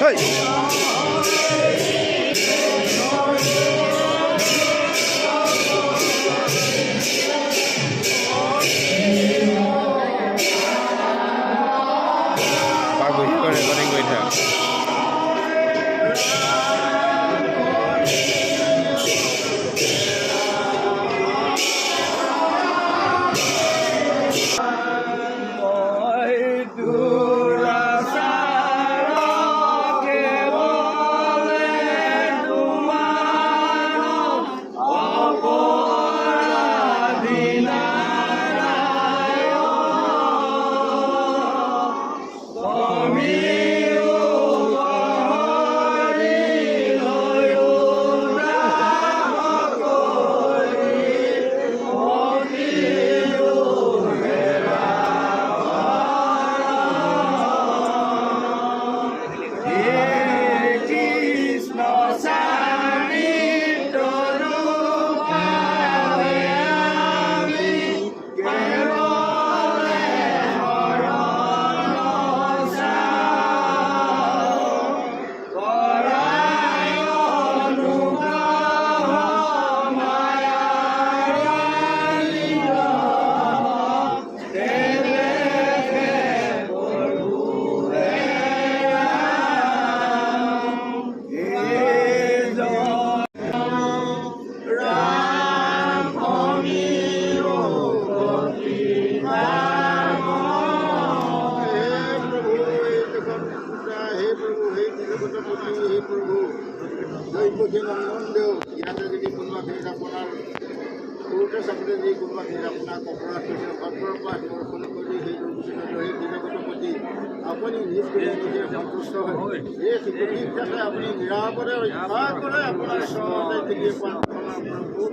recording করে থাক अपनी निज के लिए संतुष्ट है ये सिद्धि जैसे अपनी निरापद रक्षा करे अपना शरण के लिए प्रार्थना प्रभु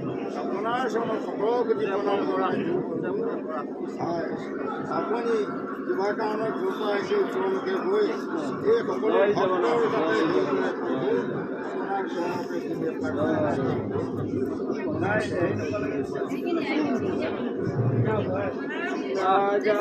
अपना शरण सभोग जीवन द्वारा अपनी जीवाकान कृपा से चोर के होए ये সকল ভক্তর সাথে মিলে প্রভু अपना शरण के लिए प्रार्थना राजा